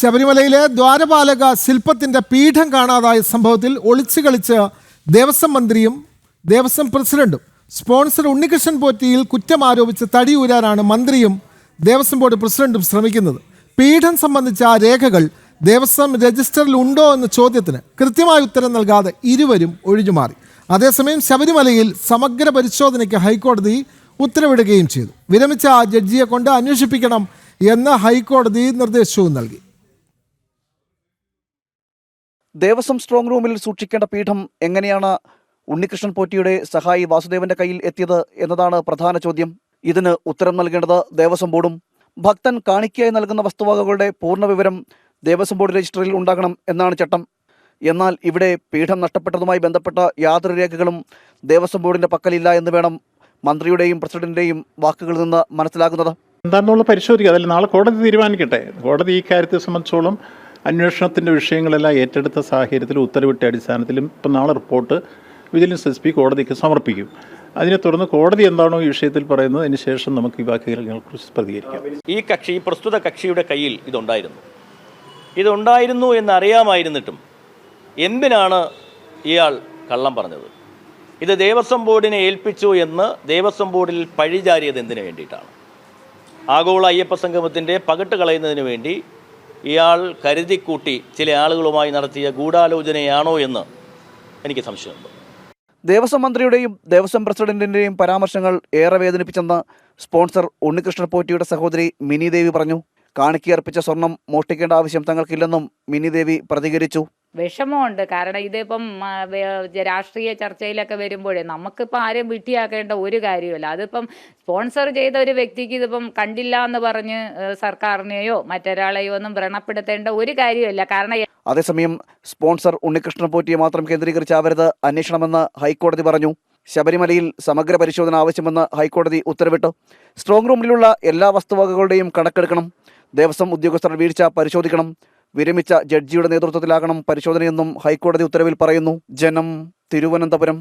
ശബരിമലയിലെ ദ്വാരപാലക ശില്പത്തിന്റെ പീഠം കാണാതായ സംഭവത്തിൽ ഒളിച്ചു കളിച്ച് ദേവസ്വം മന്ത്രിയും ദേവസ്വം പ്രസിഡന്റും സ്പോൺസർ ഉണ്ണികൃഷ്ണൻ പോറ്റിയിൽ കുറ്റം ആരോപിച്ച് തടിയൂരാനാണ് മന്ത്രിയും ദേവസ്വം ബോർഡ് പ്രസിഡന്റും ശ്രമിക്കുന്നത്. പീഠം സംബന്ധിച്ച ആ രേഖകൾ ദേവസ്വം രജിസ്റ്ററിൽ ഉണ്ടോ എന്ന ചോദ്യത്തിന് കൃത്യമായ ഉത്തരം നൽകാതെ ഇരുവരും ഒഴിഞ്ഞുമാറി. അതേസമയം ശബരിമലയിൽ സമഗ്ര പരിശോധനയ്ക്ക് ഹൈക്കോടതി ഉത്തരവിടുകയും ചെയ്തു. വിരമിച്ച ആ ജഡ്ജിയെ കൊണ്ട് അന്വേഷിപ്പിക്കണം എന്ന് ഹൈക്കോടതി നിർദ്ദേശവും നൽകി. ദേവസ്വം സ്ട്രോങ് റൂമിൽ സൂക്ഷിക്കേണ്ട പീഠം എങ്ങനെയാണ് ഉണ്ണികൃഷ്ണൻ പോറ്റിയുടെ സഹായി വാസുദേവന്റെ കയ്യിൽ എത്തിയത് എന്നതാണ് പ്രധാന ചോദ്യം. ഇതിന് ഉത്തരം നൽകേണ്ടത് ദേവസ്വം ബോർഡും. ഭക്തൻ കാണിക്കയായി നൽകുന്ന വസ്തുവകകളുടെ പൂർണ്ണ വിവരം ദേവസ്വം ബോർഡ് രജിസ്റ്ററിൽ ഉണ്ടാകണം എന്നാണ് ചട്ടം. എന്നാൽ ഇവിടെ പീഠം നഷ്ടപ്പെട്ടതുമായി ബന്ധപ്പെട്ട യാതൊരു രേഖകളും ദേവസ്വം ബോർഡിന്റെ പക്കലില്ല എന്ന് വേണം മന്ത്രിയുടെയും പ്രസിഡന്റിന്റെയും വാക്കുകളിൽ നിന്ന് മനസ്സിലാകുന്നത്. എന്താണെന്നുള്ള പരിശോധിക്കുക. അതിൽ നാളെ കോടതി തീരുമാനിക്കട്ടെ. കോടതി ഈ കാര്യത്തെ സംബന്ധിച്ചോളം അന്വേഷണത്തിൻ്റെ വിഷയങ്ങളെല്ലാം ഏറ്റെടുത്ത സാഹചര്യത്തിൽ ഉത്തരവിട്ട അടിസ്ഥാനത്തിലും ഇപ്പം നാളെ റിപ്പോർട്ട് വിജിലൻസ് SP കോടതിക്ക് സമർപ്പിക്കും. അതിനെ തുടർന്ന് കോടതി എന്താണോ ഈ വിഷയത്തിൽ പറയുന്നത് അതിന് ശേഷം നമുക്ക് ഈ വാക്കുകളെക്കുറിച്ച് പ്രതികരിക്കാം. ഈ പ്രസ്തുത കക്ഷിയുടെ കയ്യിൽ ഇതുണ്ടായിരുന്നു എന്നറിയാമായിരുന്നിട്ടും എന്തിനാണ് ഇയാൾ കള്ളം പറഞ്ഞത്? ഇത് ദേവസ്വം ബോർഡിനെ ഏൽപ്പിച്ചു എന്ന് ദേവസ്വം ബോർഡിൽ പഴിചാരിയത് എന്തിനു വേണ്ടിയിട്ടാണ്? ആഗോള അയ്യപ്പ സംഗമത്തിൻ്റെ പകിട്ട് കളയുന്നതിന് വേണ്ടി ഇയാൾ കരുതിക്കൂട്ടി ചില ആളുകളുമായി നടത്തിയ ഗൂഢാലോചനയാണോ എന്ന് എനിക്ക് സംശയമുണ്ട്. ദേവസ്വം മന്ത്രിയുടെയും ദേവസ്വം പ്രസിഡന്റിന്റെയും പരാമർശങ്ങൾ ഏറെ വേദനിപ്പിച്ചെന്ന് സ്പോൺസർ ഉണ്ണികൃഷ്ണൻ പോറ്റിയുടെ സഹോദരി മിനി ദേവി പറഞ്ഞു. കാണിക്കയർപ്പിച്ച സ്വർണം മോഷ്ടിക്കേണ്ട ആവശ്യം തങ്ങൾക്കില്ലെന്നും മിനി ദേവി പ്രതികരിച്ചു. വിഷമമുണ്ട്. കാരണം ഇതിപ്പം രാഷ്ട്രീയ ചർച്ചയിലൊക്കെ വരുമ്പോഴേ നമുക്കിപ്പോൾ ആരെയും വിട്ടിയാക്കേണ്ട ഒരു കാര്യമല്ല. അതിപ്പം സ്പോൺസർ ചെയ്ത ഒരു വ്യക്തിക്ക് ഇതിപ്പം കണ്ടില്ല എന്ന് പറഞ്ഞ് സർക്കാരിനെയോ മറ്റൊരാളെയോ ഒന്നും വ്രണപ്പെടുത്തേണ്ട ഒരു കാര്യമല്ല. കാരണം അതേസമയം സ്പോൺസർ ഉണ്ണികൃഷ്ണൻ പോറ്റിയെ മാത്രം കേന്ദ്രീകരിച്ചാവരുത് അന്വേഷണമെന്ന് ഹൈക്കോടതി പറഞ്ഞു. ശബരിമലയിൽ സമഗ്ര പരിശോധന ആവശ്യമെന്ന് ഹൈക്കോടതി ഉത്തരവിട്ടു. സ്ട്രോങ് റൂമിലുള്ള എല്ലാ വസ്തുവകകളുടെയും കണക്കെടുക്കണം. ദേവസ്വം ഉദ്യോഗസ്ഥർ വീഴ്ച പരിശോധിക്കണം. വിരമിച്ച ജഡ്ജിയുടെ നേതൃത്വത്തിലാകണം പരിശോധനയെന്നും ഹൈക്കോടതി ഉത്തരവിൽ പറയുന്നു. ജനം, തിരുവനന്തപുരം.